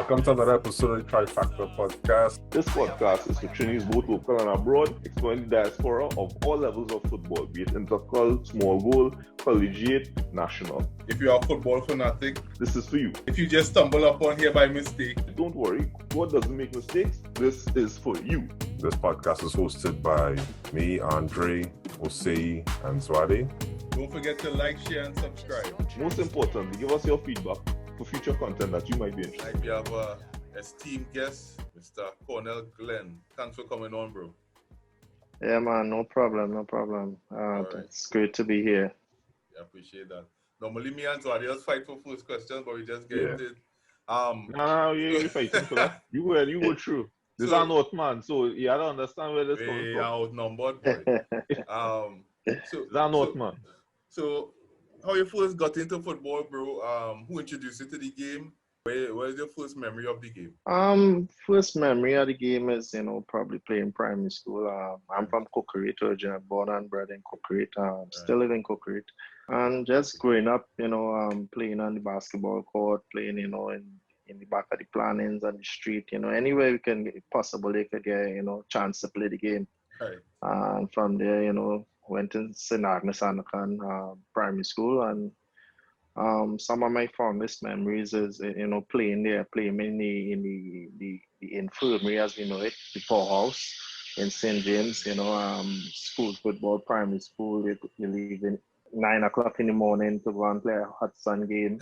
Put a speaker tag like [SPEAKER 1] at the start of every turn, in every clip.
[SPEAKER 1] Welcome to another episode of the Trifactor podcast.
[SPEAKER 2] This podcast is for trainees both local and abroad, exploring the diaspora of all levels of football, be it intercol, small goal, collegiate, national.
[SPEAKER 3] If you are a football fanatic,
[SPEAKER 2] this is for you.
[SPEAKER 3] if you just stumble upon here by mistake,
[SPEAKER 2] Don't worry, God doesn't make mistakes. This is for you.
[SPEAKER 1] This podcast is hosted by me, Andre, Osei, and Swade.
[SPEAKER 3] don't forget to like, share, and subscribe.
[SPEAKER 2] Most importantly, give us your feedback for future content that you might be interested in.
[SPEAKER 3] We have a esteemed guest, Mr. Cornell Glen. Thanks for coming on, bro.
[SPEAKER 4] Yeah, man, no problem.
[SPEAKER 3] Right.
[SPEAKER 4] It's great to be here.
[SPEAKER 3] I appreciate that. Normally, me and Swadi just fight for first questions, but we just get
[SPEAKER 1] Yeah.
[SPEAKER 3] into it.
[SPEAKER 2] No, you're fighting for that. You go through. This is
[SPEAKER 3] So-
[SPEAKER 2] an North man, so you have to understand where this comes
[SPEAKER 3] We
[SPEAKER 2] from.
[SPEAKER 3] are outnumbered, boy.
[SPEAKER 2] This is an North man.
[SPEAKER 3] So, how you first got into football, bro? Who introduced you to the game? Where's your first memory of the game?
[SPEAKER 4] First memory of the game is, probably playing primary school. I'm from Cookeritt, originally born and bred in Cookeritt. Still live in Cookeritt. And just growing up, playing on the basketball court, playing, in the back of the plantings on the street, anywhere we can get possible, they could get, chance to play the game.
[SPEAKER 3] Right.
[SPEAKER 4] And from there, went to St. Agnes Anakan primary school, and some of my fondest memories is playing there, playing in the infirmary as we know it, the poorhouse in St. James. School football, primary school. You leave in 9 o'clock in the morning to go and play a hot sun game.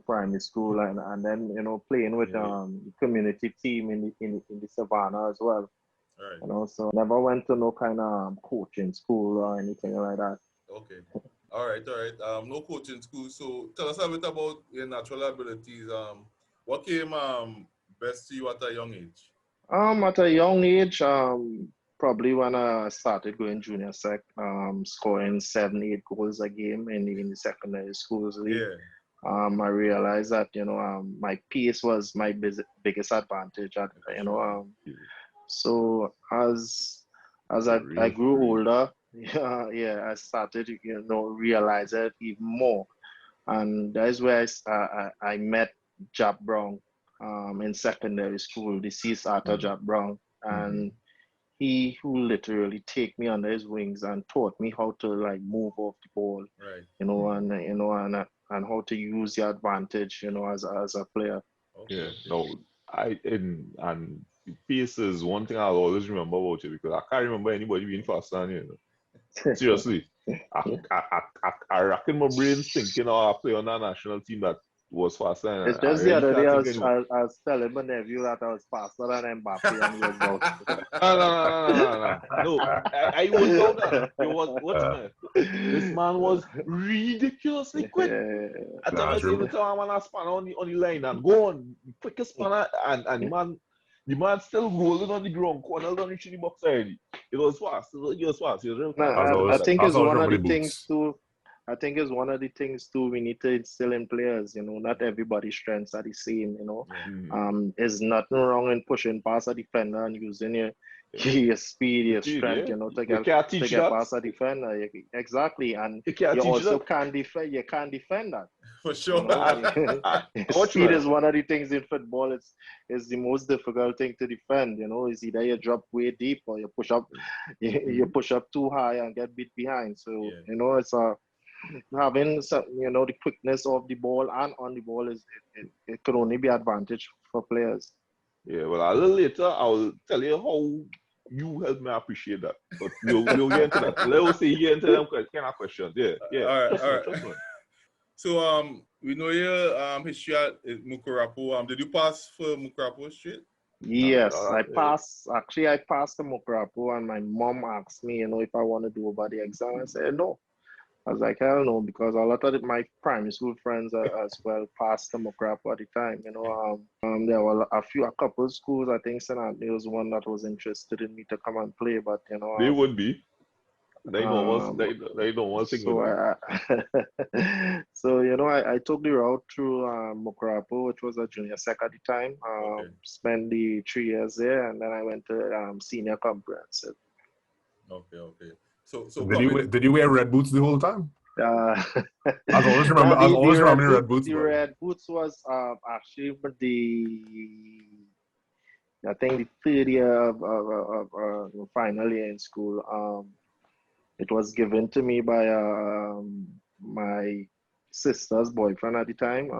[SPEAKER 4] Primary school, and then playing with the community team in the savannah as well.
[SPEAKER 3] Right.
[SPEAKER 4] So never went to no kind of coaching school or anything like that.
[SPEAKER 3] Okay. All right. No coaching school. So tell us a bit about your natural abilities. What came best to you at a young age?
[SPEAKER 4] At a young age, probably when I started going junior sec, scoring 7-8 goals a game in the secondary schools league.
[SPEAKER 3] Yeah.
[SPEAKER 4] I realized that my pace was my biggest advantage. So as I grew older, I started realize it even more, and that's where I met Jab Brown in secondary school, the Arthur Jab Brown, and he who literally take me under his wings and taught me how to move off the ball,
[SPEAKER 3] Right.
[SPEAKER 4] and how to use the advantage, as a player.
[SPEAKER 2] Yeah, no, and pace is one thing I'll always remember about you, because I can't remember anybody being faster than you. Seriously, I reckon my brain's thinking, I play on a national team that was faster. And
[SPEAKER 4] It's just the other day I was telling my nephew that I was faster than Mbappe, and he was out.
[SPEAKER 2] No, I was down there. It was what? This man was ridiculously quick. I thought I was able to have a spanner on the line and go on, quickest spanner, and the man still rolling on the ground. Cornell don't reach the box already. It was fast. It was fast. It was real fast.
[SPEAKER 4] I think it's one of the things too. I think it's one of the things too we need to instill in players. Not everybody's strengths are the same. There's nothing wrong in pushing past a defender and using your speed, your strength, to get past a defender. Exactly, and you also can't defend. You can't defend that.
[SPEAKER 3] For sure.
[SPEAKER 4] Speed is one of the things in football. It's the most difficult thing to defend. Is either you drop way deep or you push up. You push up too high and get beat behind. So it's having the quickness of the ball and on the ball it could only be advantage for players.
[SPEAKER 2] Yeah, well, a little later I'll tell you how you helped me appreciate that. But we'll get into that. Let's see here into them kind of questions. Yeah.
[SPEAKER 3] All right. So we know your history at Mucurapo. Did you pass for Mucurapo straight?
[SPEAKER 4] Yes, I passed the Mucurapo, and my mom asked me, if I want to do about the exam. I said no. I was like, hell no, because a lot of my primary school friends as well passed the Mucurapo at the time. There were a couple of schools. I think St. Anthony was one that was interested in me to come and play, but
[SPEAKER 2] they would be. They don't want to.
[SPEAKER 4] So I took the route through Mucurapo, which was a junior sec at the time. Spent the 3 years there, and then I went to senior comprehensive.
[SPEAKER 3] Okay. So
[SPEAKER 1] did you wear red boots the whole time?
[SPEAKER 4] As
[SPEAKER 1] I was always remember the red boots.
[SPEAKER 4] The red boots was actually I think the third year of final year in school. It was given to me by my sister's boyfriend at the time.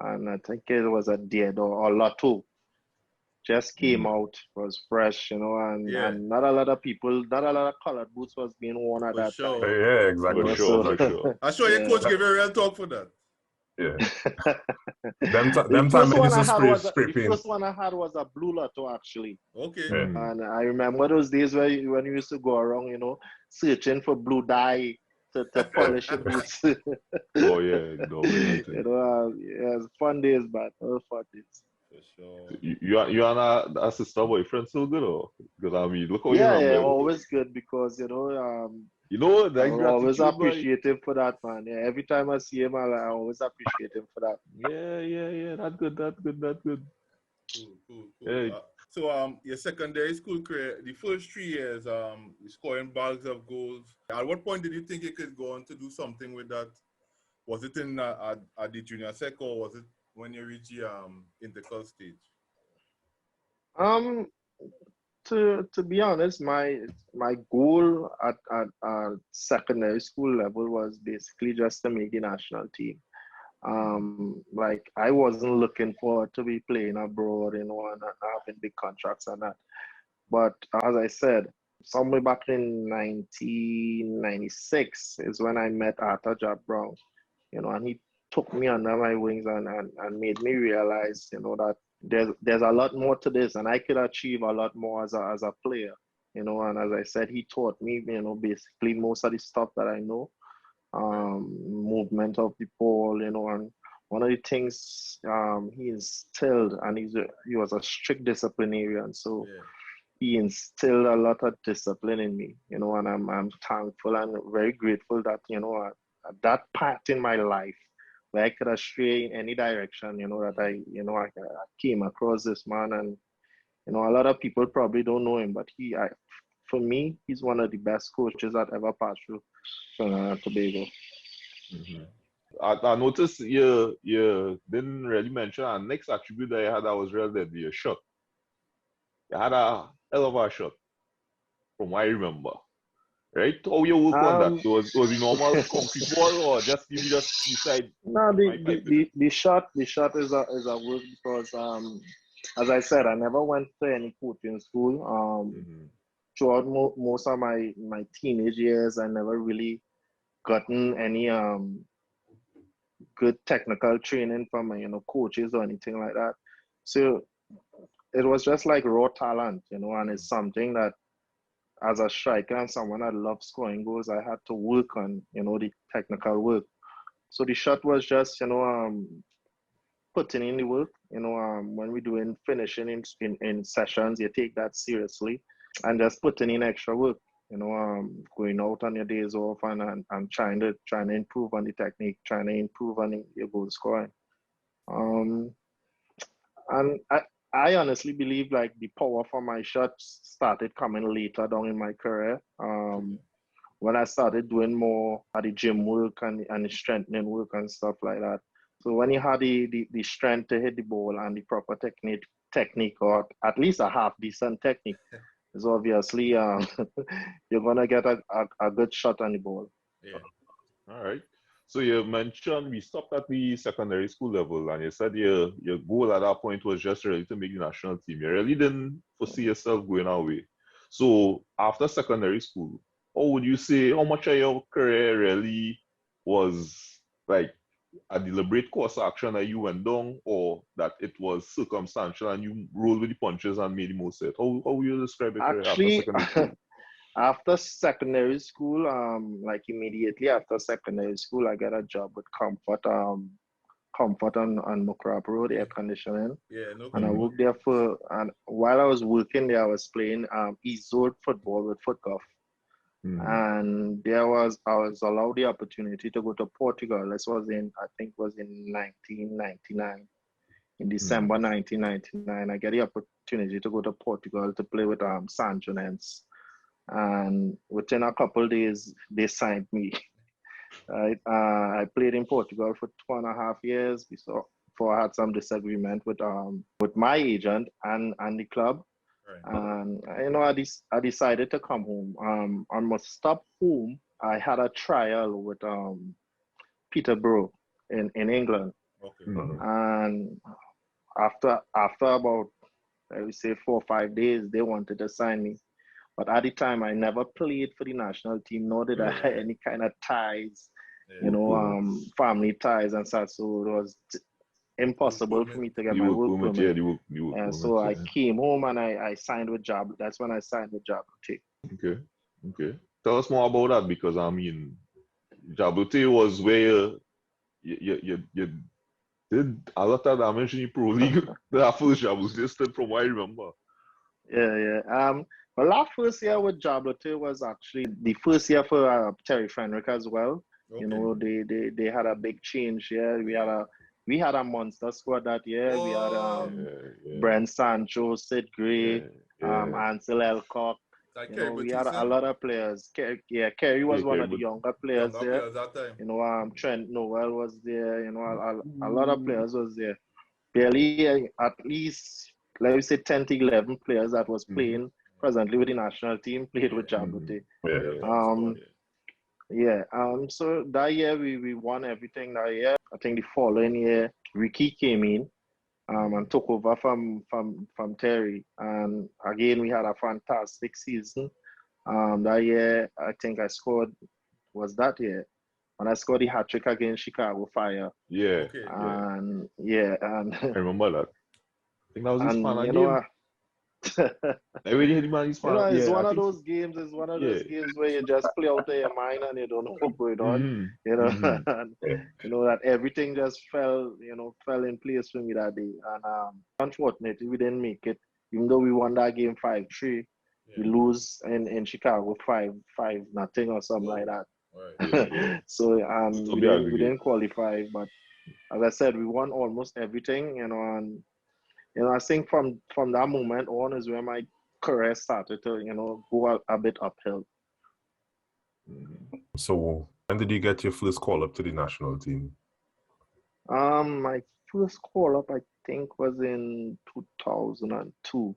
[SPEAKER 4] And I think it was a dead or lotto. Just came out, was fresh, and not a lot of people, not a lot of colored boots was being worn at that time.
[SPEAKER 1] Yeah, exactly.
[SPEAKER 2] For sure.
[SPEAKER 3] I'm sure your coach gave you a real talk for that.
[SPEAKER 1] Yeah. them
[SPEAKER 4] The
[SPEAKER 1] time
[SPEAKER 4] first
[SPEAKER 1] they
[SPEAKER 4] one
[SPEAKER 1] used to spray
[SPEAKER 4] the
[SPEAKER 1] paint.
[SPEAKER 4] first one I had was a blue lotto, actually.
[SPEAKER 3] Okay.
[SPEAKER 1] Yeah.
[SPEAKER 4] And I remember those days when you used to go around, searching for blue dye to polish your boots.
[SPEAKER 2] Oh yeah, no way.
[SPEAKER 4] It was fun days, but fun days.
[SPEAKER 3] For sure.
[SPEAKER 2] You and a sister boyfriend still good, or? Because I mean, look how you
[SPEAKER 4] Yeah,
[SPEAKER 2] remember.
[SPEAKER 4] always good because
[SPEAKER 2] You know
[SPEAKER 4] I
[SPEAKER 2] that
[SPEAKER 4] will always
[SPEAKER 2] gratitude,
[SPEAKER 4] appreciate him for that, man. Yeah, every time I see him, I always appreciate him for that.
[SPEAKER 2] Yeah. That's good.
[SPEAKER 3] Cool.
[SPEAKER 2] Yeah.
[SPEAKER 3] So your secondary school career, the first 3 years, scoring bags of goals. At what point did you think you could go on to do something with that? Was it in at the junior sec, or was it when you reached the intercal stage?
[SPEAKER 4] To be honest, my goal at secondary school level was basically just to make the national team. Like I wasn't looking forward to be playing abroad, and having big contracts and that. But as I said, somewhere back in 1996 is when I met Arthur Jack Brown, and he took me under my wings and made me realize, that there's a lot more to this, and I could achieve a lot more as a player, and as I said, he taught me, basically most of the stuff that I know, movement of the ball, and one of the things he instilled, and he was a strict disciplinarian, so he instilled a lot of discipline in me, and I'm thankful and very grateful that, at that part in my life where I could have strayed in any direction, that I came across this man, and, a lot of people probably don't know him, but for me, he's one of the best coaches that ever passed through Trinidad and Tobago.
[SPEAKER 2] Mm-hmm. I noticed you didn't really mention our next attribute that you had that was real dead, your shot. You had a hell of a shot, from what I remember. Right? How you work on that? Was the normal concrete ball, or just you just decide?
[SPEAKER 4] No, the shot is a work because as I said, I never went to any coaching school. Throughout most of my teenage years, I never really gotten any good technical training from coaches or anything like that. So it was just like raw talent, and it's something that as a striker and someone that loves scoring goals, I had to work on, the technical work. So the shot was just, putting in the work, when we're doing finishing in sessions, you take that seriously and just putting in extra work, going out on your days off and trying to improve on the technique, trying to improve on your goal scoring. And I honestly believe like the power for my shots started coming later down in my career. When I started doing more at the gym work and the strengthening work and stuff like that. So when you have the strength to hit the ball and the proper technique, or at least a half decent technique, is obviously you're gonna get a good shot on the ball.
[SPEAKER 3] Yeah.
[SPEAKER 2] All right. So you mentioned we stopped at the secondary school level, and you said your goal at that point was just really to make the national team. You really didn't foresee yourself going away. So after secondary school, how much of your career really was like a deliberate course of action that you went down, or that it was circumstantial and you rolled with the punches and made the most of it? How would you describe your career after secondary school?
[SPEAKER 4] After secondary school, like immediately after secondary school, I got a job with Comfort on Mucurapo Road, air conditioning.
[SPEAKER 3] Yeah, no.
[SPEAKER 4] And I worked there and while I was working there, I was playing East Zone football with FUTGOF. And I was allowed the opportunity to go to Portugal. This was in 1999. In December 1999, I get the opportunity to go to Portugal to play with Sanjoanens. And within a couple of days, they signed me. I played in Portugal for 2.5 years before I had some disagreement with my agent and the club.
[SPEAKER 3] Right.
[SPEAKER 4] And I decided to come home. I must stop home. I had a trial with Peterborough in England.
[SPEAKER 3] Okay.
[SPEAKER 4] And after about, I would say, 4 or 5 days, they wanted to sign me. But at the time, I never played for the national team, nor did I have any kind of ties, family ties and such. So it was impossible for me to get my work permit. And so I came home and I signed with Jabloteh. That's when I signed with Jabloteh.
[SPEAKER 2] Okay. Tell us more about that, because I mean, Jabloteh was where you did a lot of damage in the Pro League. That first job was distant from what I remember.
[SPEAKER 4] Yeah. Well, our first year with Jabloteh was actually the first year for Terry Fenrick as well.
[SPEAKER 3] Okay.
[SPEAKER 4] You know, they had a big change here. We had a monster squad that year. We had Brent Sancho, Sid Gray, Ansel Elcock.
[SPEAKER 3] Like
[SPEAKER 4] We had a lot of players. Kerry was one of the younger players there.
[SPEAKER 3] Players that time.
[SPEAKER 4] Trent Noel was there. A lot of players was there. Barely at least, let me say, 10 to 11 players that was playing presently with the national team played with Jabloteh. So that year we won everything that year. I think the following year Ricky came in and took over from Terry, and again we had a fantastic season. That year I think I scored, was that year, and I scored the hat-trick against Chicago Fire. And
[SPEAKER 2] I remember that. I think that was his final game. I really hit him on his final.
[SPEAKER 4] It's one of those games. It's one of those games where you just play out of your mind and you don't know what's going on. And, that everything just fell in place for me that day. And unfortunately, we didn't make it. Even though we won that game 5-3, we lose in Chicago 5-0 or something like that.
[SPEAKER 3] Right.
[SPEAKER 4] So we didn't qualify. But as I said, we won almost everything. And I think from that moment on is where my career started to, go a bit uphill.
[SPEAKER 1] So when did you get your first call up to the national team?
[SPEAKER 4] My first call up, I think, was in 2002.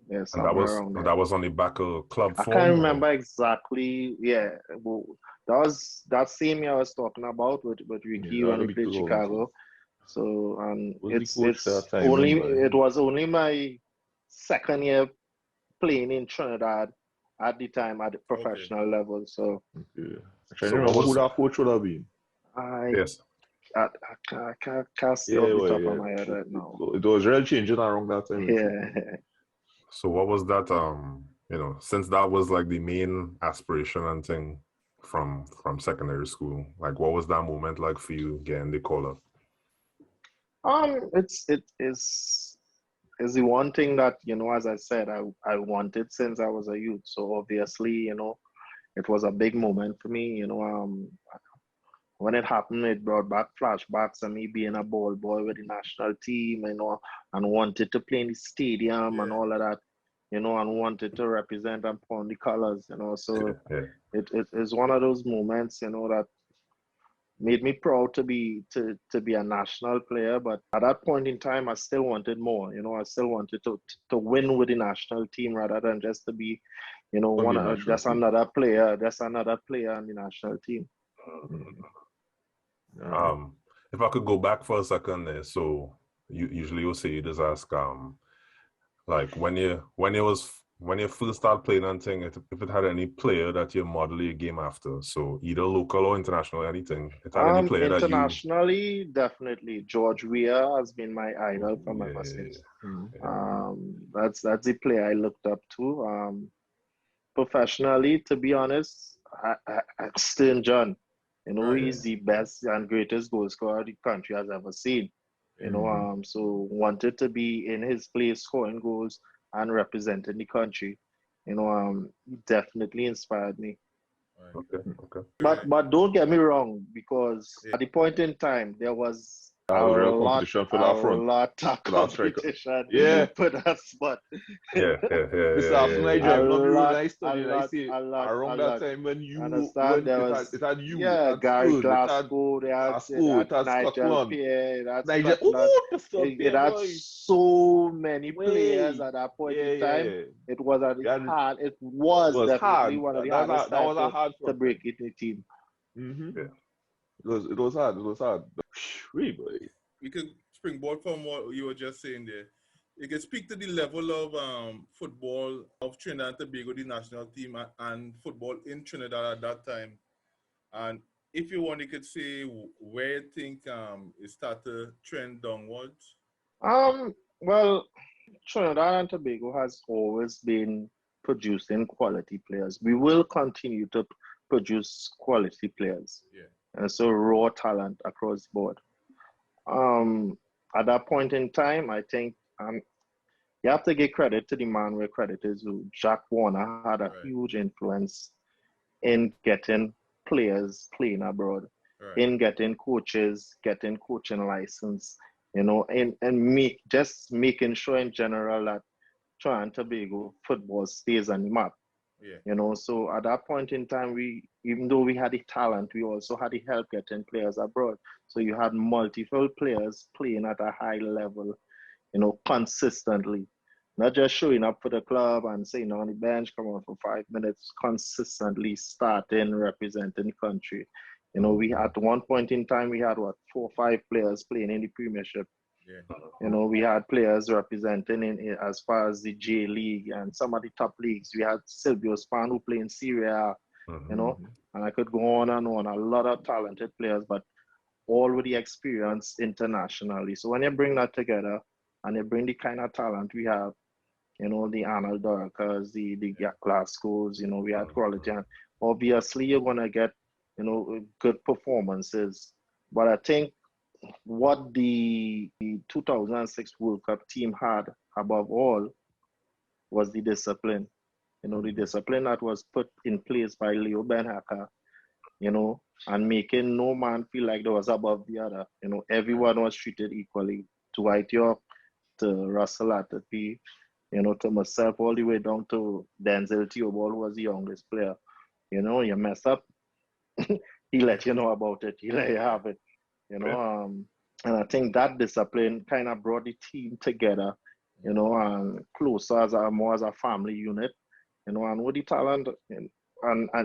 [SPEAKER 4] Yes,
[SPEAKER 1] and that was on the back of club
[SPEAKER 4] I
[SPEAKER 1] form?
[SPEAKER 4] can't remember exactly. Yeah, well, that was that same year I was talking about with Ricky when we played Chicago. So it was only my second year playing in Trinidad at the time at the professional level. So
[SPEAKER 2] I remember who that coach would have been.
[SPEAKER 4] I can't see off the top of my head right now.
[SPEAKER 2] So it was really changing around that time.
[SPEAKER 4] Yeah.
[SPEAKER 1] So what was that? Since that was like the main aspiration and thing from secondary school, like what was that moment like for you getting the call up?
[SPEAKER 4] It is the one thing that, as I said, I wanted since I was a youth. So obviously, it was a big moment for me. When it happened, it brought back flashbacks of me being a ball boy with the national team, and wanted to play in the stadium and all of that, and wanted to represent and put on the colors, So it is one of those moments, that made me proud to be a national player. But at that point in time, I still wanted more. I still wanted to win with the national team rather than just to be, another player on the national team.
[SPEAKER 1] If I could go back for a second there, so you say you just ask like when you first start playing and thing, if it had any player that you model your game after, so either local or international, anything. It had any player
[SPEAKER 4] internationally, definitely George Weah has been my idol from ever since. That's the player I looked up to. Professionally, to be honest, Stint John. He's the best and greatest goal scorer the country has ever seen. So wanted to be in his place, scoring goals and representing the country. He definitely inspired me.
[SPEAKER 1] Okay.
[SPEAKER 4] But don't get me wrong, because at the point in time there was
[SPEAKER 2] real competition for that front.
[SPEAKER 4] A lot of
[SPEAKER 2] for that striker.
[SPEAKER 4] competition
[SPEAKER 2] Yeah.
[SPEAKER 4] for that spot.
[SPEAKER 2] Mr. Arsenal, I driving up the road and I studied and I see around that time when you
[SPEAKER 4] understand there was
[SPEAKER 2] it had you,
[SPEAKER 4] yeah,
[SPEAKER 2] it had
[SPEAKER 4] Gary
[SPEAKER 2] Spurs,
[SPEAKER 4] Glasgow,
[SPEAKER 2] it had
[SPEAKER 4] Nigel
[SPEAKER 2] Scotland.
[SPEAKER 4] Pierre,
[SPEAKER 2] Nigel,
[SPEAKER 4] it had so many players at that point in time.
[SPEAKER 2] Yeah.
[SPEAKER 4] It was hard. It was definitely one of the hardest times to break it in the team.
[SPEAKER 2] Mm-hmm. Yeah. It was hard. It was hard. Really, boy.
[SPEAKER 3] We could springboard from what you were just saying there. You can speak to the level of football of Trinidad and Tobago, the national team, and football in Trinidad at that time. And if you want, you could say where you think it started to trend downwards.
[SPEAKER 4] Well, Trinidad and Tobago has always been producing quality players. We will continue to produce quality players.
[SPEAKER 3] Yeah.
[SPEAKER 4] And so raw talent across the board. At that point in time, I think you have to give credit to the man where credit is due. Jack Warner had a huge influence in getting players playing abroad, in getting coaches, getting coaching license, you know, and making sure in general that Trinidad and Tobago football stays on the map.
[SPEAKER 3] Yeah.
[SPEAKER 4] You know, so at that point in time, even though we had the talent, we also had the help getting players abroad. So you had multiple players playing at a high level, you know, consistently. Not just showing up for the club and saying on the bench, come on for 5 minutes, consistently starting, representing the country. You know, we at one point in time, we had 4 or 5 players playing in the Premiership.
[SPEAKER 3] Yeah.
[SPEAKER 4] You know, we had players representing in as far as the J League and some of the top leagues. We had Silvio Span who played in Syria, you know, and I could go on and on. A lot of talented players, but all with the experience internationally. So when you bring that together and you bring the kind of talent we have, you know, the Arnold Dorcas, the Glasgows, you know, we had quality. And obviously, you're going to get, you know, good performances. But I think what the 2006 World Cup team had above all was the discipline. You know, the discipline that was put in place by Leo Ben-Hacker, you know, and making no man feel like there was above the other. You know, everyone was treated equally. To White York, to Russell Atterby, you know, to myself, all the way down to Denzel Theobald, who was the youngest player. You know, you mess up, he let you know about it. He let you have it. You know, and I think that discipline kind of brought the team together, you know, and closer as a family unit, you know, and with the talent and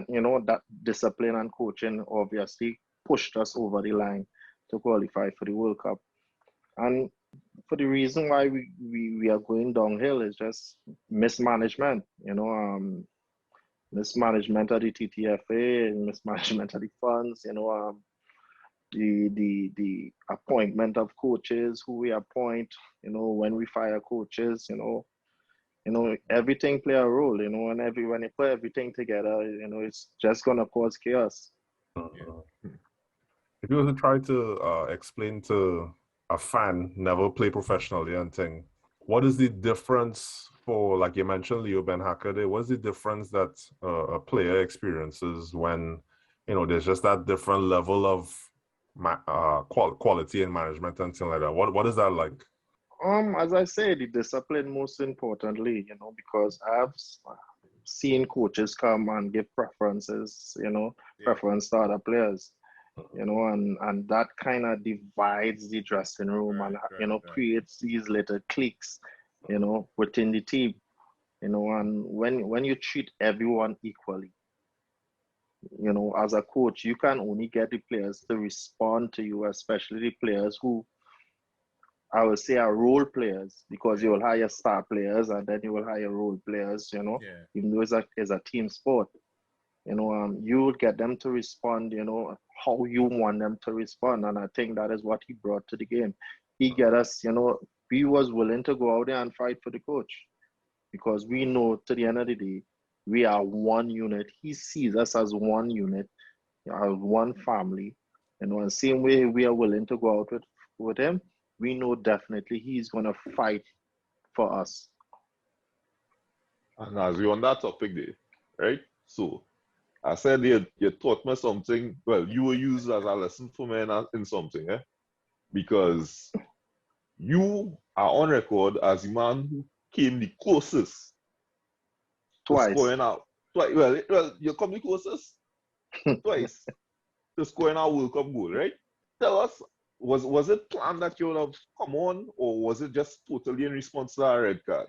[SPEAKER 4] you know, that discipline and coaching obviously pushed us over the line to qualify for the World Cup. And for the reason why we are going downhill is just mismanagement, you know, mismanagement of the TTFA, mismanagement of the funds, you know, the appointment of coaches, who we appoint, you know, when we fire coaches, you know, everything play a role, you know, and when you put everything together, you know, it's just gonna cause chaos.
[SPEAKER 1] If you were to try to explain to a fan never play professionally and thing, what is the difference for, like you mentioned Leo Ben-Hacker there, what's the difference that a player experiences when, you know, there's just that different level of quality and management and things like that? What is that like?
[SPEAKER 4] As I said, the discipline most importantly, you know, because I've seen coaches come and give preferences, you know, preference to other players, you know, and that kind of divides the dressing room and, you know, creates these little cliques, you know, within the team, you know, and when you treat everyone equally, you know, as a coach, you can only get the players to respond to you, especially the players who I would say are role players, because you will hire star players and then you will hire role players, you know, even though it's a team sport. You know, you would get them to respond, you know, how you want them to respond. And I think that is what he brought to the game. He get us, you know, he was willing to go out there and fight for the coach, because we know to the end of the day, we are one unit. He sees us as one unit, as one family. You know, and same way we are willing to go out with him, we know definitely he's going to fight for us.
[SPEAKER 2] And as we on that topic there, right? So, I said you taught me something, well, you were used as a lesson for me in something, eh? because you are on record as the man who came the closest to
[SPEAKER 4] Twice.
[SPEAKER 2] scoring out. Well, you come the closest twice to scoring our World Cup goal, right? Tell us, was it planned that you would have come on, or was it just totally in response to that red card?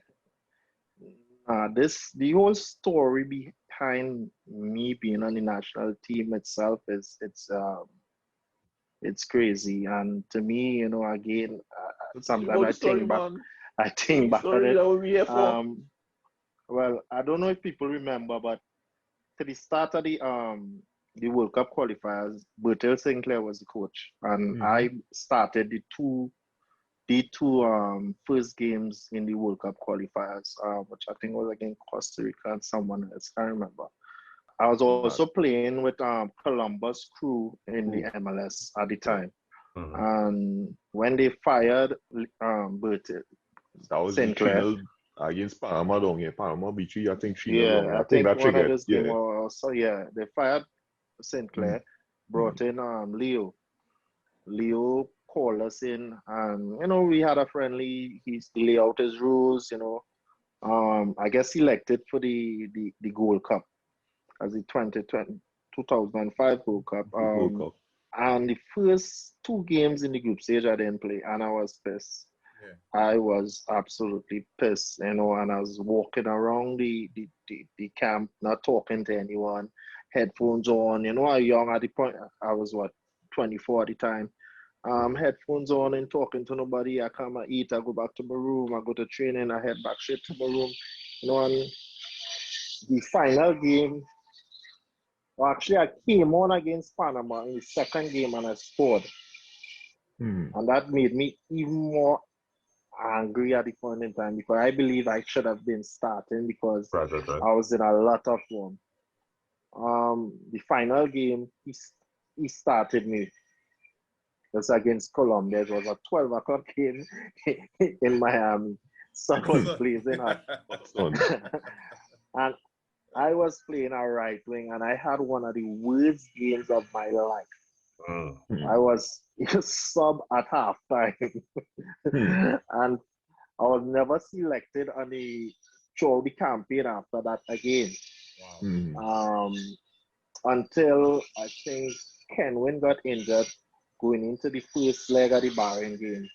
[SPEAKER 4] The whole story behind me being on the national team itself it's crazy, and to me, you know, again, sometimes I think back at it. Well, I don't know if people remember, but to the start of the World Cup qualifiers, Bertel Sinclair was the coach, and I started the two first games in the World Cup qualifiers, which I think was against Costa Rica and someone else, I remember. I was also playing with Columbus Crew in the MLS at the time. And when they fired Bertel,
[SPEAKER 2] that was
[SPEAKER 4] Sinclair
[SPEAKER 2] against Panama down here. Panama beat you, I think 3-0.
[SPEAKER 4] Yeah, I think
[SPEAKER 2] that
[SPEAKER 4] one
[SPEAKER 2] triggered.
[SPEAKER 4] of those games also, they fired Sinclair, brought in Leo. Leo called us in, and you know, we had a friendly. He laid out his rules, you know. I guess selected for the Gold Cup as the 2005 Gold Cup. And the first two games in the group stage I didn't play, and I was pissed. Yeah. I was absolutely pissed, you know, and I was walking around the camp, not talking to anyone, headphones on, you know. I was young at the point. I was 24 at the time. Headphones on and talking to nobody. I come, I eat, I go back to my room, I go to training, I head back straight to my room. You know, and the final game, well, actually I came on against Panama in the second game and I scored. And that made me even more angry at the point in time, because I believe I should have been starting, because I was in a lot of form. The final game, he started me. It was against Colombia. It was a 12 o'clock game in Miami. Sun was blazing hot. And I was playing a right wing, and I had one of the worst games of my life. I was sub at halftime. And I was never selected on throughout the campaign after that again. Wow. Until I think Kenwin got injured going into the first leg of the Bagan game.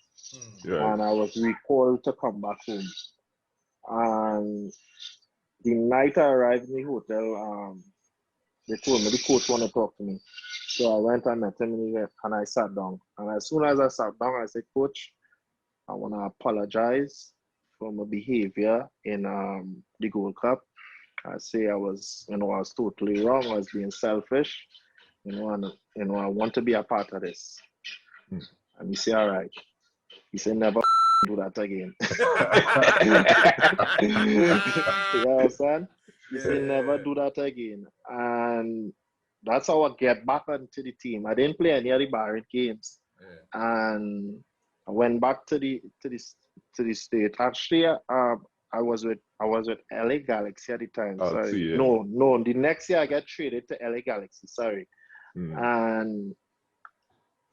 [SPEAKER 4] And I was recalled to come back home. And the night I arrived in the hotel, they told me the coach wanted to talk to me. So I went and met him and I sat down. And as soon as I sat down, I said, Coach, I want to apologize for my behavior in the Gold Cup. I say I was totally wrong. I was being selfish, and I want to be a part of this. And he said, all right. He said, never do that again. You understand? He said, never do that again. And that's how I get back onto the team. I didn't play any of the Barrett games. And I went back to the state. Actually, I was with LA Galaxy at the time. Sorry. No. The next year I got traded to LA Galaxy. Sorry. And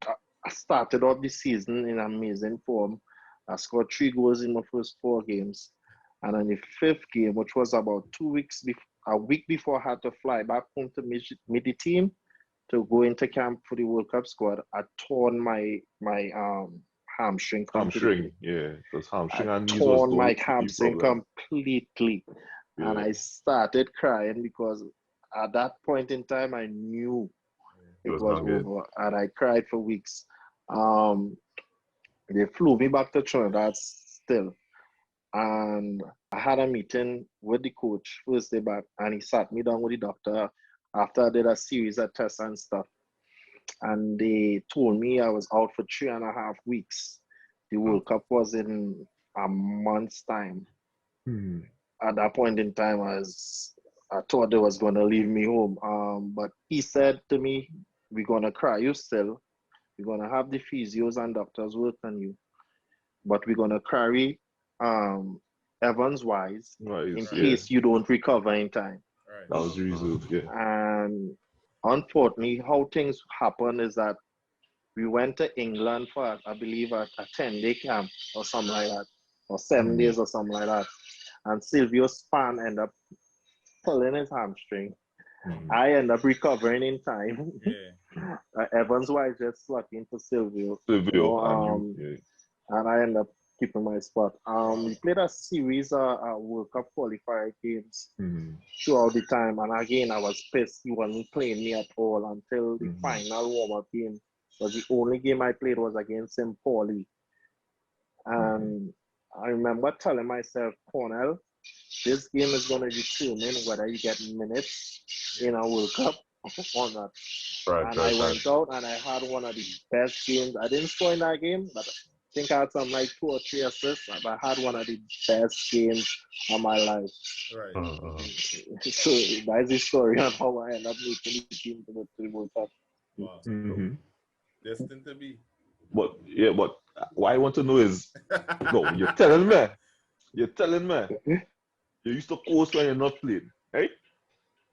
[SPEAKER 4] I started off the season in amazing form. I scored 3 goals in my first 4 games. And on the 5th game, which was about a week before I had to fly back home to meet the team to go into camp for the World Cup squad, I torn my hamstring.
[SPEAKER 2] It was hamstring and knees.
[SPEAKER 4] Torn my hamstring completely. And I started crying, because at that point in time I knew it was over, and I cried for weeks. They flew me back to Trinidad still, and I had a meeting with the coach first day back, and he sat me down with the doctor after I did a series of tests and stuff. And they told me I was out for 3.5 weeks. The World Cup was in a month's time. At that point in time, I thought they was going to leave me home. But he said to me, we're going to cry you still. We're going to have the physios and doctors work on you. But we're going to carry Evans-wise in case you don't recover in time.
[SPEAKER 2] That was the result,
[SPEAKER 4] And unfortunately, how things happen is that we went to England for, I believe, a 10-day camp or something like that, or 7 days or something like that. And Silvio's span ended up pulling his hamstring. I end up recovering in time. Evans was just slotting for Silvio. And I end up keeping my spot. We played a series of World Cup qualifier games throughout the time. And again, I was pissed he wasn't playing me at all until the final warm-up game. Was the only game I played was against St. Pauli. And I remember telling myself, Cornell, this game is going to determine whether you get minutes in a World Cup or not. I went out and I had one of the best games. I didn't score in that game, but I think I had some like 2 or 3 assists. But I had one of the best games of my life. So that's the story on how I ended up making the team to the World Cup.
[SPEAKER 3] Wow. Destined to be.
[SPEAKER 2] But what I want to know is, no, you're telling me, you used to coach when you're not playing, right?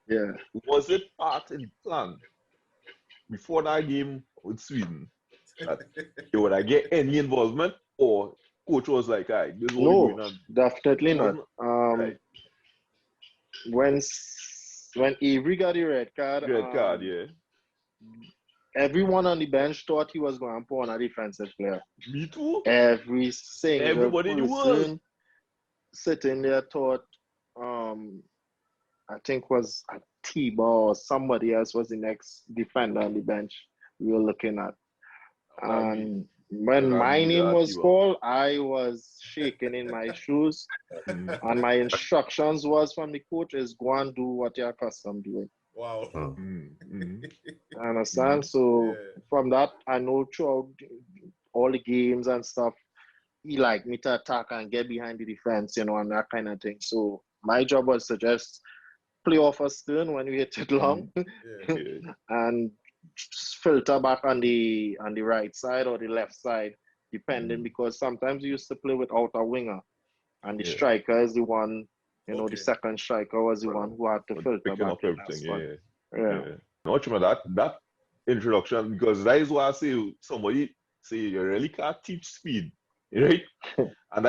[SPEAKER 4] Yeah.
[SPEAKER 2] Was it part in the plan before that game with Sweden that you would get any involvement, or coach was like, "All right, this is what we're doing"?
[SPEAKER 4] Definitely not.
[SPEAKER 2] Right.
[SPEAKER 4] When Avery got the red card, everyone on the bench thought he was going to put on a defensive player.
[SPEAKER 2] Me too.
[SPEAKER 4] Every single
[SPEAKER 2] Everybody
[SPEAKER 4] person sitting there thought, I think was a Tiba or somebody else was the next defender on the bench we were looking at. And when my name was called, I was shaking in my shoes. And my instructions was from the coach is go and do what you're accustomed doing.
[SPEAKER 3] Wow.
[SPEAKER 4] I understand? So from that, I know throughout all the games and stuff, he liked me to attack and get behind the defense, and that kind of thing. So my job was to just play off a stern when we hit it long and filter back on the right side or the left side, depending, because sometimes we used to play without a winger. And the striker is the one, the second striker was the one who had to filter back everything.
[SPEAKER 2] Not sure that introduction, because that is why I say somebody say you really can't teach speed, right? and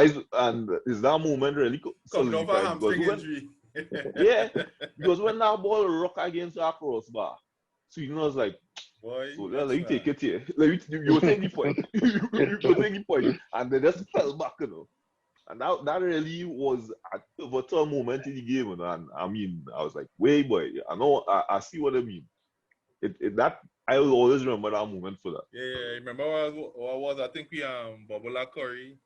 [SPEAKER 2] is that moment really solidified? Because when that ball rock against our crossbar, Sweden was like,
[SPEAKER 3] boy,
[SPEAKER 2] so let you take it here. You take the point. you take the point. And they just fell back, And that really was a pivotal moment in the game, And I mean, I was like, wait, boy, I see what I mean. I will always remember that moment for that.
[SPEAKER 3] Yeah. Remember what was I think we Bubble curry,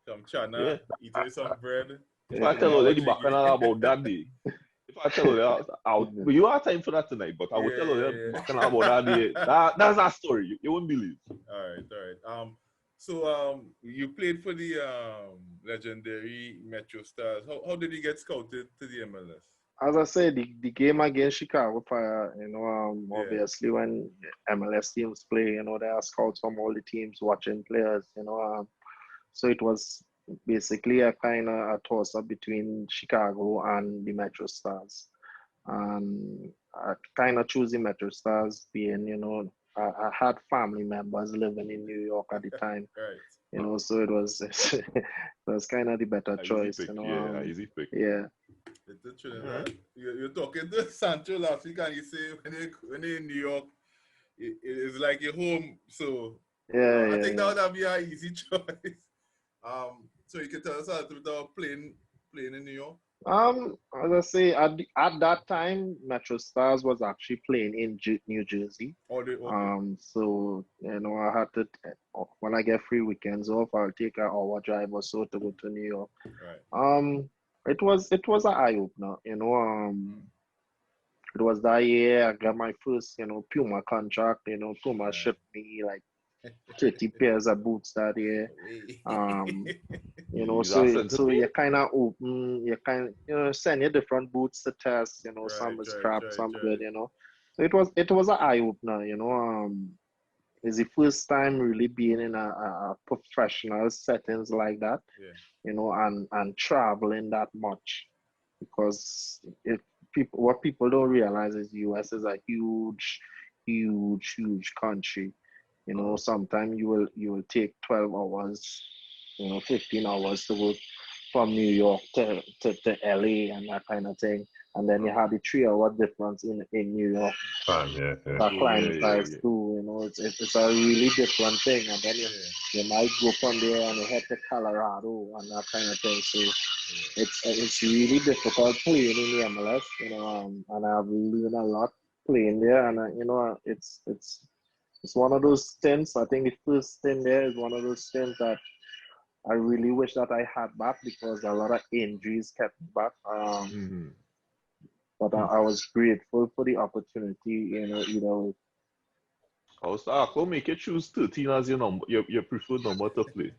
[SPEAKER 3] some chana, eating some bread.
[SPEAKER 2] If I tell you the Bagan about that day, you have time for that tonight, but I will tell you Bagan about that day. That's our story. You won't believe.
[SPEAKER 3] All right. So you played for the legendary Metrostars. How did you get scouted to the MLS?
[SPEAKER 4] As I said, the game against Chicago Fire, obviously when MLS teams play, there are scouts from all the teams watching players, so it was basically a kind of a toss-up between Chicago and the Metrostars. And I kind of chose the Metrostars being, I had family members living in New York at the time.
[SPEAKER 3] Right.
[SPEAKER 4] So it was kind of the better choice.
[SPEAKER 2] Easy pick.
[SPEAKER 4] Yeah.
[SPEAKER 3] You're talking to Sancho last week, and you say when you're in New York, it's like your home. So I think that would be an easy choice. So you can tell us a little bit about playing in New York.
[SPEAKER 4] As I say, at that time, Metrostars was actually playing in New Jersey.
[SPEAKER 3] Okay.
[SPEAKER 4] So I had to, when I get free weekends off, I'll take an hour drive or so to go to New York.
[SPEAKER 3] Right.
[SPEAKER 4] It was an eye opener. It was that year I got my first, Puma contract. Puma shipped me like 30 pairs of boots that year. So you kind of open, you kind of send your different boots to test, some is crap, some good, So it was an eye opener, it's the first time really being in a professional settings like that, and traveling that much, because what people don't realize is US is a huge country. You know, sometimes you will take 12 hours, 15 hours to work from New York to LA and that kind of thing. And then you have the 3 hour difference in New York.
[SPEAKER 1] Yeah.
[SPEAKER 4] Acclimatize too, it's a really different thing. And then you might go from there and you head to Colorado and that kind of thing. So it's really difficult playing in the MLS, and I've learned a lot playing there. And it's one of those stints. I think the first stint there is one of those stints that I really wish that I had back because a lot of injuries kept me back. But I was grateful for the opportunity, either way.
[SPEAKER 2] I'll make you choose 13 as your preferred number to play.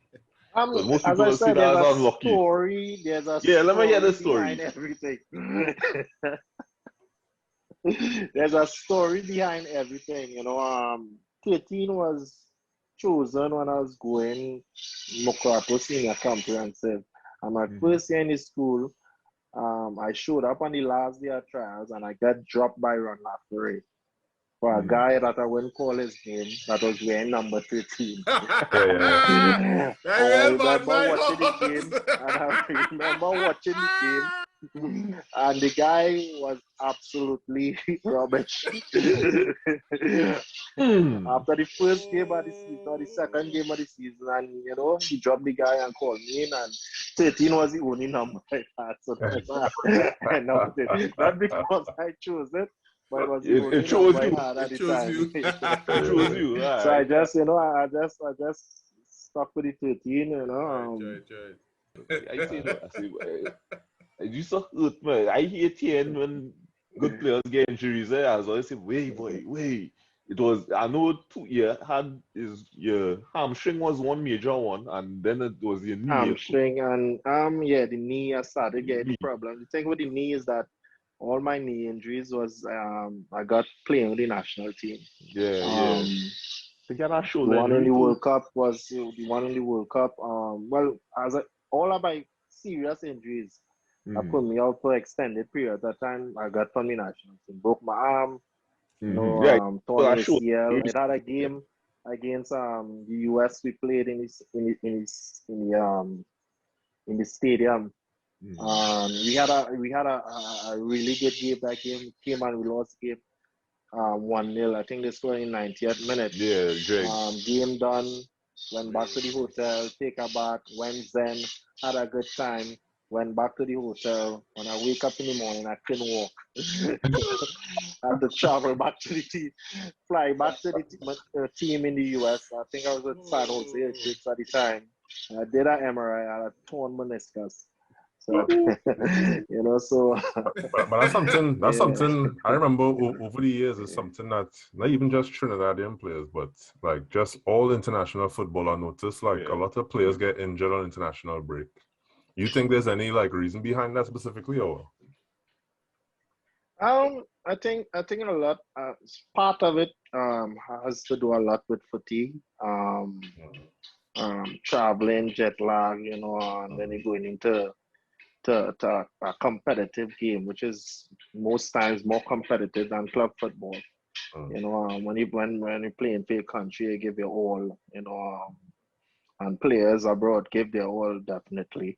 [SPEAKER 2] Most
[SPEAKER 4] As
[SPEAKER 2] people
[SPEAKER 4] I
[SPEAKER 2] see
[SPEAKER 4] said,
[SPEAKER 2] that as unlucky.
[SPEAKER 4] Let
[SPEAKER 2] me hear the story
[SPEAKER 4] behind everything. There's a story behind everything. 13 was chosen when I was going Mucurapo Senior Comprehensive. And my first year in the school, I showed up on the last day of trials and I got dropped by Ron Lafferty for a guy that I wouldn't call his name that was wearing number 13. I remember watching the game and the guy was absolutely rubbish. After the first game of the season or the second game of the season, and he dropped the guy and called me in, and 13 was the only number I had. So that's why I know it. Not because I chose it, but it was the only number I had at the time.
[SPEAKER 2] It chose you. Right.
[SPEAKER 4] So I just stuck with the 13.
[SPEAKER 2] Right. I see. You so hurt, man. I hear 10 when good players get injuries. I was always say, wait. I know 2 years had your hamstring was one major one, and then it was your knee.
[SPEAKER 4] Hamstring and the knee. I started getting the problem. The thing with the knee is that all my knee injuries was I got playing with the national team.
[SPEAKER 2] The
[SPEAKER 4] one in the World Cup was the one in the World Cup. All of my serious injuries. I put me out for extended period. That time I got from the national team. Broke my arm, torn ACL. I had a game against the US. We played in the stadium. We had a really good game. That game came and we lost the game 1-0. I think they scored in 90th minute. Game done. Went back to the hotel, take a bath, went zen, had a good time. Went back to the hotel. When I wake up in the morning, I couldn't walk. I had to travel back to the team, fly back to the team in the US. I think I was at San Jose at the time. I did an MRI. I had a torn meniscus. So,
[SPEAKER 1] But that's something. That's something I remember over the years. Is something that not even just Trinidadian players, but like just all international football. I noticed like a lot of players get injured on international break. You think there's any like reason behind that specifically, or?
[SPEAKER 4] I think a lot. Part of it has to do a lot with fatigue, traveling, jet lag, and then you're going into a competitive game, which is most times more competitive than club football. When you're playing for your country, you give your all. And players abroad give their all definitely.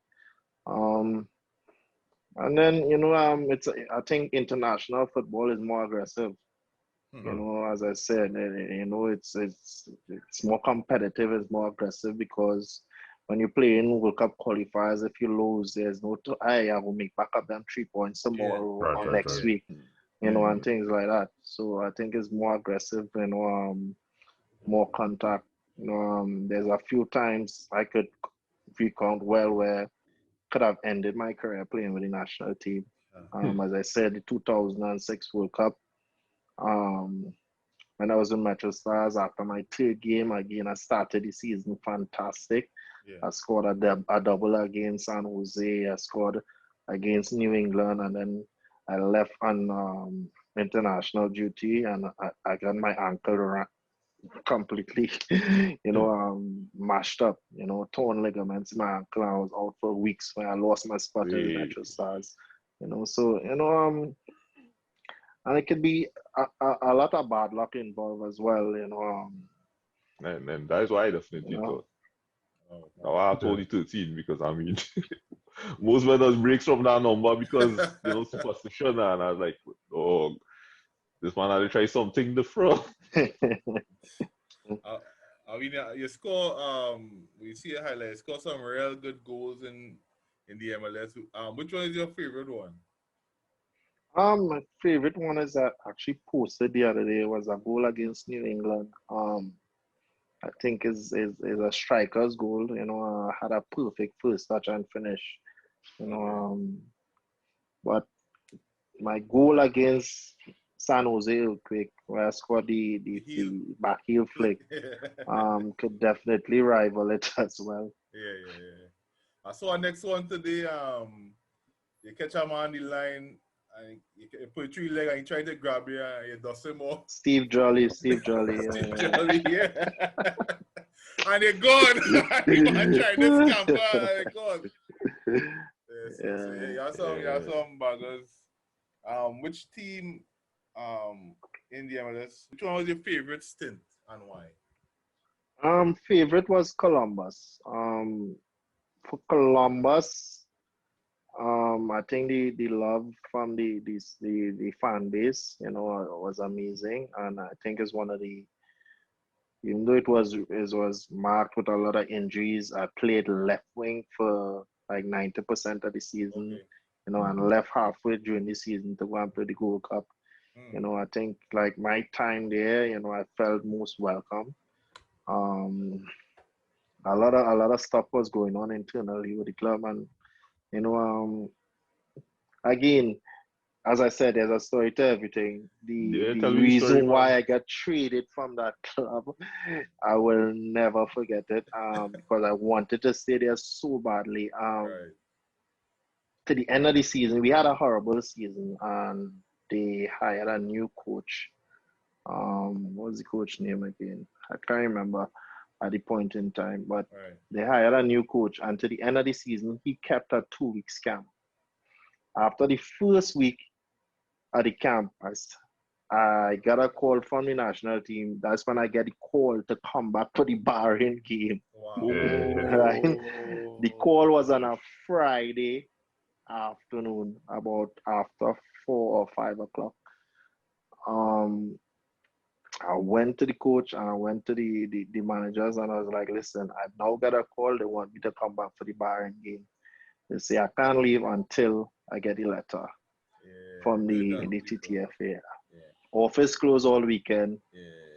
[SPEAKER 4] And then I think international football is more aggressive. As I said, it's more competitive, it's more aggressive because when you play in World Cup qualifiers, if you lose, there's no I will make back up them 3 points tomorrow or next week, and things like that. So I think it's more aggressive, more contact. There's a few times I could recount where could have ended my career playing with the national team. As I said, the 2006 World Cup. When I was in Metrostars, after my 3rd game, again, I started the season fantastic. I scored a double against San Jose. I scored against New England, and then I left on international duty, and I got my ankle completely, mashed up, torn ligaments in my ankle. I was out for weeks when I lost my spot in the Metrostars, and it could be a lot of bad luck involved as well,
[SPEAKER 2] And that is why I definitely thought. Now I told you 13 because I mean, most vendors breaks from that number because superstition, and I was like, oh, this man had to try something different.
[SPEAKER 3] I mean, you score. We see a highlight. You score some real good goals in the MLS. Which one is your favorite one?
[SPEAKER 4] My favorite one is that I actually posted the other day was a goal against New England. I think is a striker's goal. Had a perfect first touch and finish. But my goal against San Jose Earthquake, where I scored the back heel flick, could definitely rival it as well.
[SPEAKER 3] Yeah. I saw our next one today. You catch him on the line and you put 3 legs and you try to grab you and you dust him off.
[SPEAKER 4] Steve Jolly.
[SPEAKER 3] Jolly, yeah. And they're gone. You man trying to scamper and they're gone. You have some buggers. Which team in the MLS, which one was your favorite stint and why?
[SPEAKER 4] Favorite was Columbus. For Columbus, I think the love from the fan base, was amazing, and I think it's one of the, even though it was marked with a lot of injuries, I played left wing for like 90% of the season, and left halfway during the season to go and play the Gold Cup. I think like my time there, I felt most welcome. A lot of stuff was going on internally with the club, and again, as I said, there's a story to everything. The reason why I got traded from that club, I will never forget it. Because I wanted to stay there so badly. To the end of the season, we had a horrible season, and they hired a new coach. What was the coach name again? I can't remember at the point in time, but they hired a new coach, and to the end of the season, he kept a 2-week camp. After the first week at the camp, I got a call from the national team. That's when I get the call to come back for the Bahrain game.
[SPEAKER 3] Wow.
[SPEAKER 4] Right? The call was on a Friday afternoon, about after 4 or 5 o'clock. I went to the coach and I went to the managers, and I was like, listen, I've now got a call. They want me to come back for the Bahrain game. They say I can't leave until I get the letter from the TTFA. Office closed all weekend.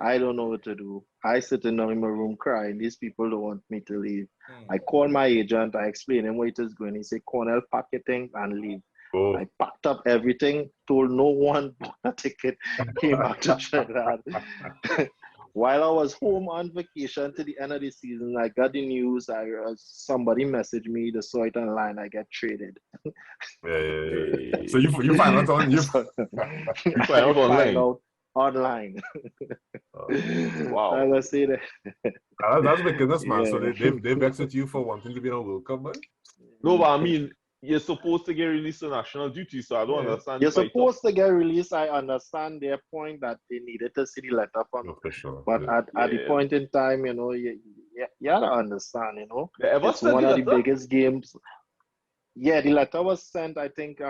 [SPEAKER 4] I don't know what to do. I sitting down in my room crying. These people don't want me to leave. I called my agent. I explained him where it is going. He said, Cornell, pack your things and leave. I packed up everything, told no one, bought a ticket, came back to Trinidad. While I was home on vacation to the end of the season, I got the news. Somebody messaged me, they saw it online, I get traded.
[SPEAKER 1] Yeah. So you find out on you find
[SPEAKER 2] out online.
[SPEAKER 4] Online.
[SPEAKER 2] Wow.
[SPEAKER 4] As I say that.
[SPEAKER 1] That's wickedness, man. So they vexed with you for wanting to be on a World Cup, man?
[SPEAKER 2] No, but I mean, you're supposed to get released to national duty, so I don't understand.
[SPEAKER 4] You're supposed to get released. I understand their point that they needed to see the letter from you. But at the point in time, you gotta understand, it's one of the biggest games. Yeah, the letter was sent, I think,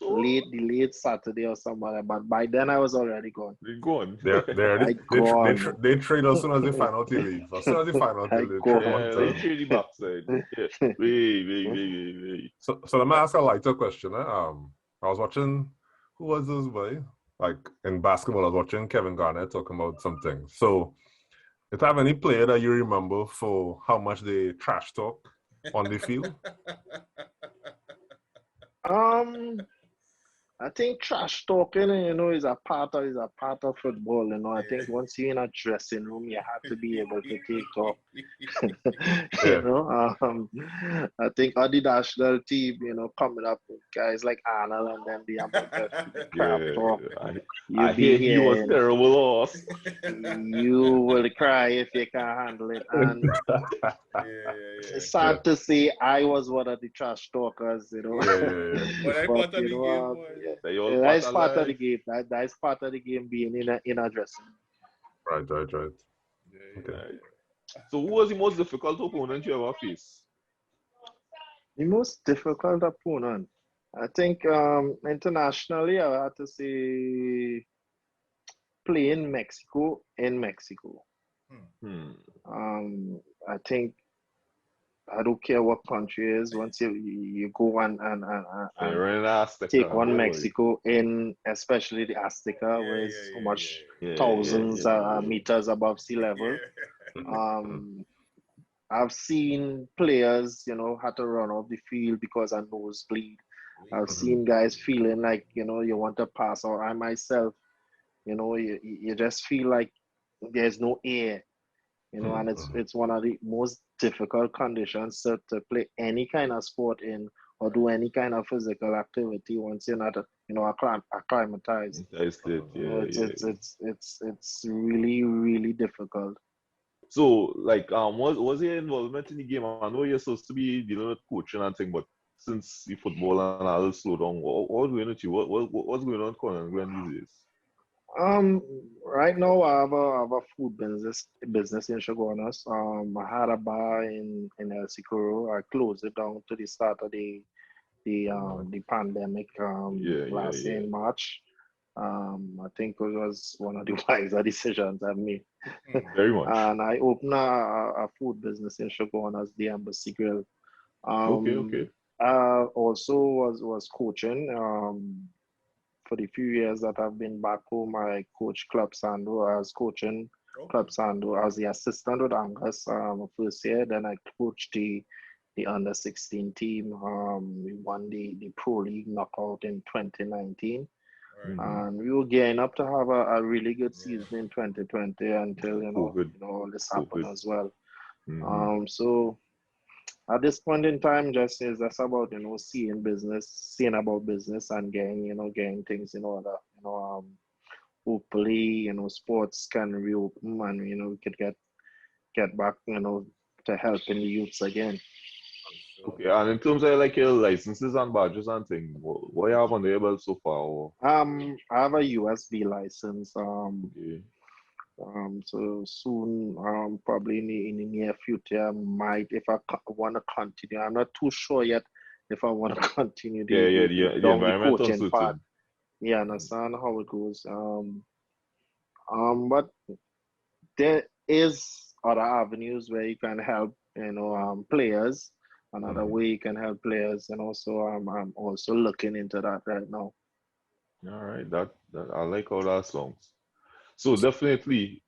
[SPEAKER 4] late Saturday or something, but by then I was already gone.
[SPEAKER 2] You're gone.
[SPEAKER 1] They trade as soon as they find out you leave. As soon as they find out you leave.
[SPEAKER 2] They trade the backside. Wait.
[SPEAKER 1] So let me ask a lighter question. I was watching, who was this boy? Like in basketball, I was watching Kevin Garnett talking about something. So, did you have any player that you remember for how much they trash talk on the field?
[SPEAKER 4] I think trash talking, is a part of football. I think once you're in a dressing room, you have to be able to take talk. I think on the national team, coming up with guys like Arnold and then the crap talk.
[SPEAKER 2] I hear he was terrible.
[SPEAKER 4] You will cry if you can't handle it. And it's sad to say I was one of the trash talkers, That's part of the game. That's part of the game being in a dressing room.
[SPEAKER 1] Right. Okay.
[SPEAKER 2] Right. So who was the most difficult opponent you ever faced?
[SPEAKER 4] The most difficult opponent, I think, internationally, I have to say, play in Mexico. I think I don't care what country it is. Once you go and take on Mexico in, especially the Azteca, where it's so much thousands meters above sea level. I've seen players, had to run off the field because of nosebleed. I've seen guys feeling like, you want to pass, or I myself, you just feel like there's no air, and it's one of the most difficult conditions to play any kind of sport in or do any kind of physical activity once you're not, acclimatized. It's really, really difficult.
[SPEAKER 2] So, like, was your involvement in the game? I know you're supposed to be dealing with coaching and thing, but since the football and all slow down, what's going on with you? What's going on, Cornell Glen these days?
[SPEAKER 4] Right now I have a food business in Chaguanas. I had a bar in El Sicuro. I closed it down to the start of the pandemic last year in March. I think it was one of the wiser decisions I've made.
[SPEAKER 2] Very much.
[SPEAKER 4] And I opened a food business in Chaguanas, the Embassy Grill.
[SPEAKER 2] Okay.
[SPEAKER 4] Also was coaching. For the few years that I've been back home, I coached Club Sando. I was coaching Club Sando as the assistant with Angus first year. Then I coached the under 16 team. We won the Pro League knockout in 2019. And we were gearing up to have a really good season in 2020 until all this happened as well. So at this point in time, just is that's about seeing about business and getting things in order. Hopefully sports can reopen and we could get back to helping the youths again.
[SPEAKER 2] Okay, and in terms of like your licenses and badges and things, what you have on the belt so far? Or?
[SPEAKER 4] I have a USB license. So soon, probably in the near future, I might, if I want to continue. I'm not too sure yet if I want to continue the coaching part. Yeah, understand how it goes. But there is other avenues where you can help, players. Another way you can help players, and also I'm also looking into that right now.
[SPEAKER 2] All right, that I like all that songs. So definitely,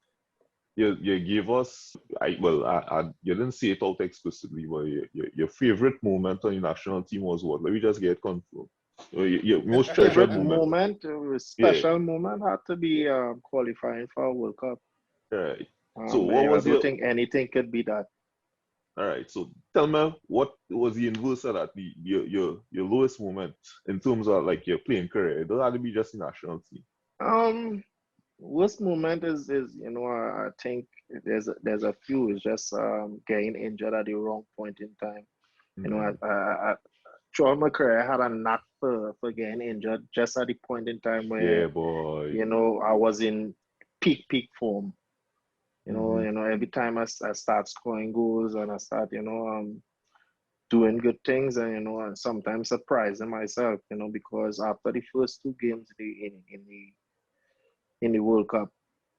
[SPEAKER 2] you gave us. You didn't say it out explicitly, but your favorite moment on the national team was what? Let me just get confirmed. Your most treasured moment.
[SPEAKER 4] Special moment had to be qualifying for a World Cup.
[SPEAKER 2] Right. So what was
[SPEAKER 4] I don't think anything could be that.
[SPEAKER 2] All right. So tell me, what was the inverse of that? Your lowest moment in terms of like your playing career? It doesn't have to be just the national team.
[SPEAKER 4] Worst moment is I think there's a few. It's just getting injured at the wrong point in time. I throughout my career, I had a knack for getting injured just at the point in time where I was in peak form. Every time I start scoring goals and I start doing good things and sometimes surprising myself because after the first two games in the World Cup,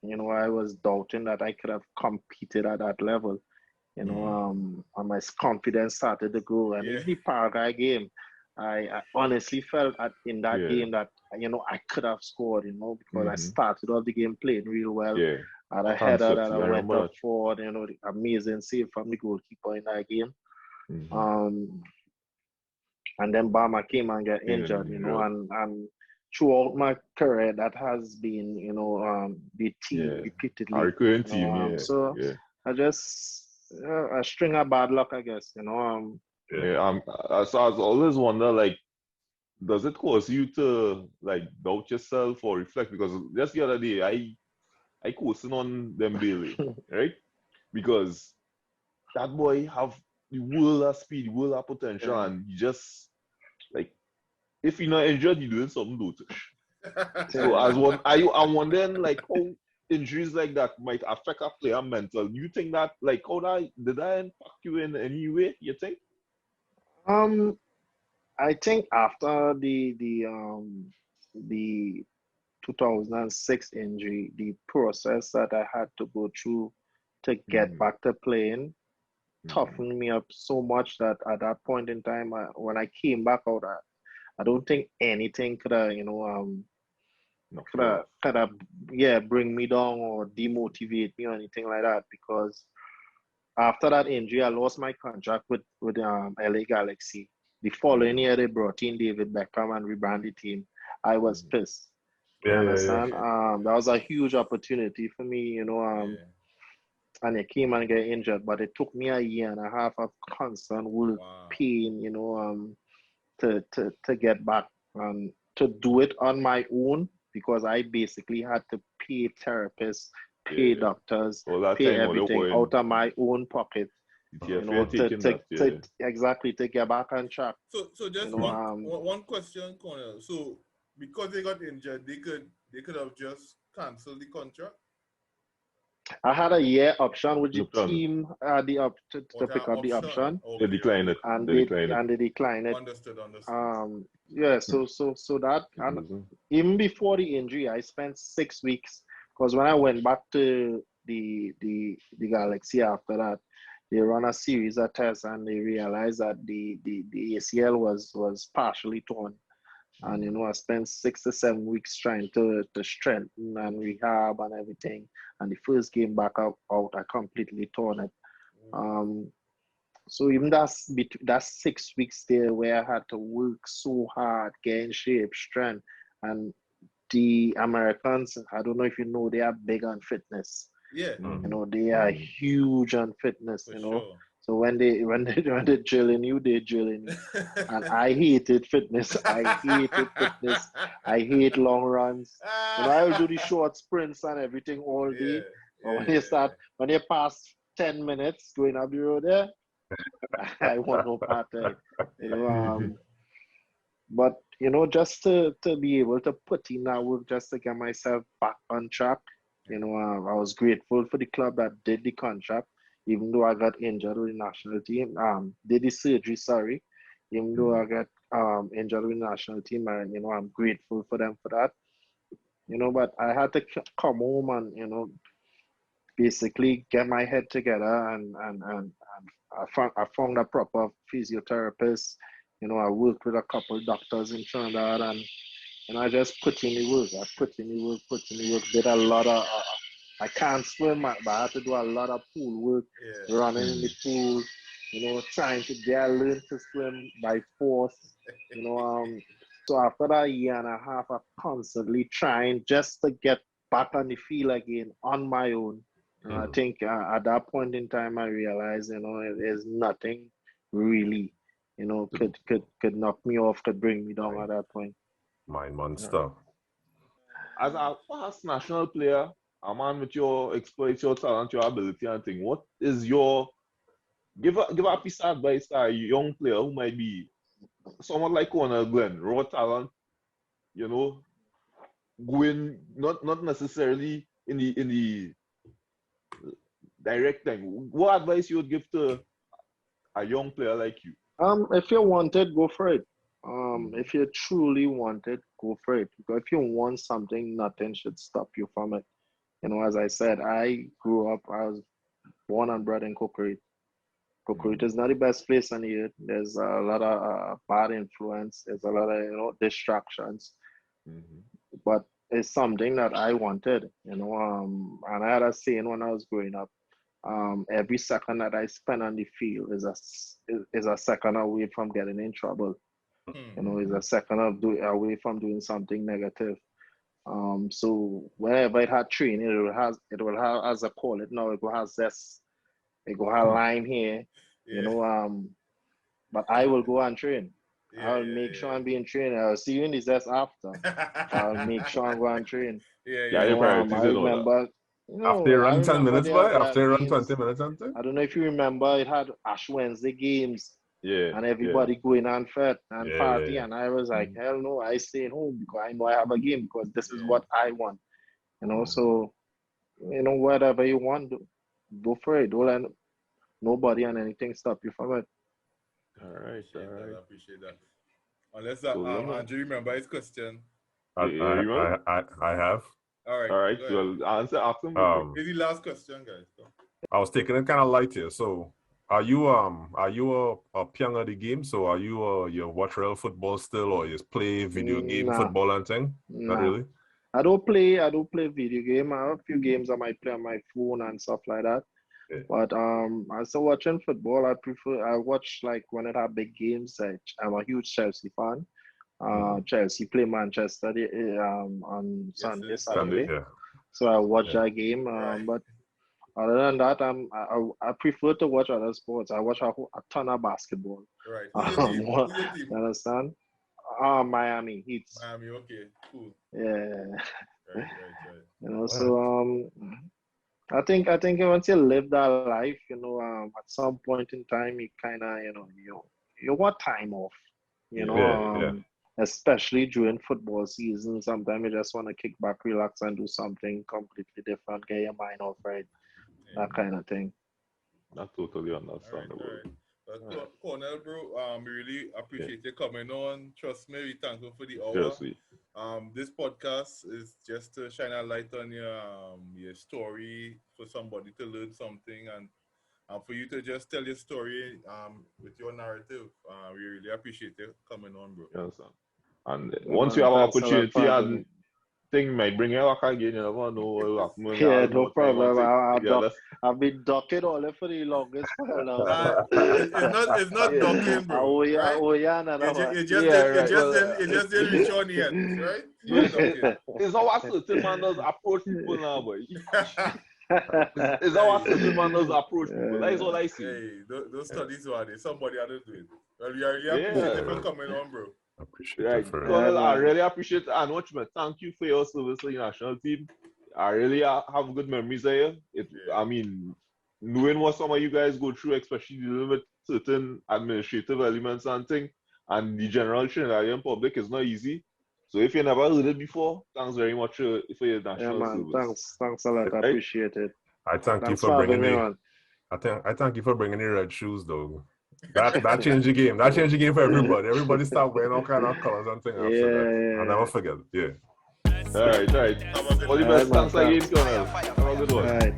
[SPEAKER 4] I was doubting that I could have competed at that level. And my confidence started to grow. And in the Paraguay game, I honestly felt in that game that I could have scored, because I started off the game playing real well. And I had that I went up forward, the amazing save from the goalkeeper in that game. And then Bama came and got injured, and throughout my career, that has been, the team repeatedly.
[SPEAKER 2] Our current team,
[SPEAKER 4] I just a string of bad luck, I guess,
[SPEAKER 2] So I always wonder, like, does it cause you to like doubt yourself or reflect? Because just the other day, I questioned on Dembele, right? Because that boy have the world of speed, the world of potential, and he just like, if you're not injured, you're doing something, don't. So I'm wondering like injuries like that might affect a player mental. You think that, like, did that impact you in any way, you think?
[SPEAKER 4] I think after the 2006 injury, the process that I had to go through to get back to playing toughened me up so much that at that point in time, when I came back out, I don't think anything could have, bring me down or demotivate me or anything like that. Because after that injury, I lost my contract with LA Galaxy. The following year, they brought in David Beckham and rebranded the team. I was pissed. You understand? That was a huge opportunity for me, and I came and get injured, but it took me a year and a half of constant work, pain, to get back and to do it on my own, because I basically had to pay therapists, pay doctors, pay everything out of my own pocket. Exactly, to get back on track.
[SPEAKER 3] So just one question, Cornell. So because they got injured, they could have just canceled the contract.
[SPEAKER 4] I had a year option with the team, to pick up the option.
[SPEAKER 3] Okay.
[SPEAKER 2] They declined it.
[SPEAKER 4] And they declined it.
[SPEAKER 3] Understood.
[SPEAKER 4] So that, and even before the injury, I spent 6 weeks, because when I went back to the Galaxy after that, they run a series of tests and they realized that the ACL was partially torn. And I spent 6 to 7 weeks trying to strengthen and rehab and everything. And the first game back out, I completely torn it. So even that 6 weeks there where I had to work so hard, get in shape, strength, and the Americans, I don't know if you know, they are big on fitness.
[SPEAKER 3] Yeah.
[SPEAKER 4] They are huge on fitness.
[SPEAKER 3] Sure.
[SPEAKER 4] So when they drilling you, they drilling you. And I hated fitness. I hate long runs. I will do the short sprints and everything all day. But when you pass 10 minutes going up the road there, I want no part of it. But just to be able to put in that work just to get myself back on track. I was grateful for the club that did the contract. Even though I got injured with the national team, did the surgery, sorry. Even though I got injured with the national team, and, I'm grateful for them for that. But I had to come home and, basically get my head together and I found a proper physiotherapist. I worked with a couple of doctors in Trinidad and I just put in the work. I put in the work, did a lot of I can't swim, but I had to do a lot of pool work, running in the pool, trying to learn to swim by force, So after that year and a half of constantly trying just to get back on the field again on my own, I think at that point in time I realized, there's nothing really, could knock me off, could bring me down at that point.
[SPEAKER 1] Mind monster.
[SPEAKER 2] As a past national player, a man with your exploits, your talent, your ability and thing, what is your give a piece of advice to a young player who might be someone like Cornell Glen, raw talent, going not necessarily in the direct thing. What advice you would give to a young player like you?
[SPEAKER 4] If you want it, go for it. If you truly want it, go for it. Because if you want something, nothing should stop you from it. As I said, I was born and bred in Cocorite. Cocorite is not the best place on the earth. There's a lot of bad influence. There's a lot of, distractions. But it's something that I wanted, and I had a saying when I was growing up, every second that I spend on the field is a second away from getting in trouble. Is a second away from doing something negative. So whenever it had training, it will have, as I call it now, it will have zest, it will have lime here, but I will go and train. I'll make sure I'm being trained. I'll see you in the zest after. I'll make sure I'm going to train.
[SPEAKER 2] I remember,
[SPEAKER 1] after you run 10 minutes, after you run 20 minutes, something.
[SPEAKER 4] I don't know if you remember, it had Ash Wednesday games. And everybody going on fat and party, and I was like, hell no, I stay home because I know I have a game because this is what I want, So whatever you want, go for it. Don't let nobody and anything stop you from it.
[SPEAKER 2] All right.
[SPEAKER 3] I appreciate that. Unless Andrew remember his question.
[SPEAKER 1] I have.
[SPEAKER 3] All right.
[SPEAKER 2] All right. Well, ask him.
[SPEAKER 3] This is the last question, guys. Go.
[SPEAKER 1] I was taking it kind of light here. So, are you a piang of the game? So, are you watch real football still, or you just play video game football and thing?
[SPEAKER 4] Nah.
[SPEAKER 1] Not really.
[SPEAKER 4] I don't play video game. I have a few games I might play on my phone and stuff like that.
[SPEAKER 1] Okay.
[SPEAKER 4] But as for watching football, I watch like when it have big games. I'm a huge Chelsea fan. Chelsea play Manchester on Sunday, Saturday.
[SPEAKER 1] Yeah.
[SPEAKER 4] So I watch that game. But other than that, I prefer to watch other sports. I watch a ton of basketball.
[SPEAKER 3] Right. Who's your team?
[SPEAKER 4] You understand? Miami Heat.
[SPEAKER 3] Miami, okay, cool.
[SPEAKER 4] Yeah.
[SPEAKER 3] Right.
[SPEAKER 4] So I think once you live that life, at some point in time, you kind of, you want time off, especially during football season. Sometimes you just want to kick back, relax, and do something completely different, get your mind off, right? That kind of thing.
[SPEAKER 2] Not totally understandable.
[SPEAKER 3] All right. Cornell, bro, we really appreciate you coming on. Trust me, we thank you for the hour.
[SPEAKER 2] Seriously.
[SPEAKER 3] This podcast is just to shine a light on your story for somebody to learn something and for you to just tell your story with your narrative. We really appreciate you coming on, bro.
[SPEAKER 2] Yes, and once you have an opportunity and thing might bring you back again, you never know.
[SPEAKER 4] Yeah, no problem. I've been ducking all for the longest while now.
[SPEAKER 3] It's not ducking, bro. It just didn't reach on yet, right?
[SPEAKER 2] It's not what certain man does approach people now, boy. It's not what certain man does approach people. That is all I see.
[SPEAKER 3] Hey, those studies are there. Somebody had to do it. Well, we are really appreciate you for coming on, bro.
[SPEAKER 1] Appreciate it.
[SPEAKER 2] Colonel, I really appreciate it. And watch me. Thank you for your service to the national team. I really have good memories there. I mean, knowing what some of you guys go through, especially dealing with certain administrative elements and things, and the general Trinidadian public is not easy. So if you never heard it before, thanks very much for your national service.
[SPEAKER 4] Thanks a lot. I appreciate it.
[SPEAKER 1] I thank you for bringing me. I thank you for bringing the red shoes, though. That changed the game. That changed the game for everybody. Everybody stopped wearing all kind of colors and things after that. I'll never forget. Yeah.
[SPEAKER 2] All right. All the best. Thanks again, Colonel. Have a good one.
[SPEAKER 4] All right.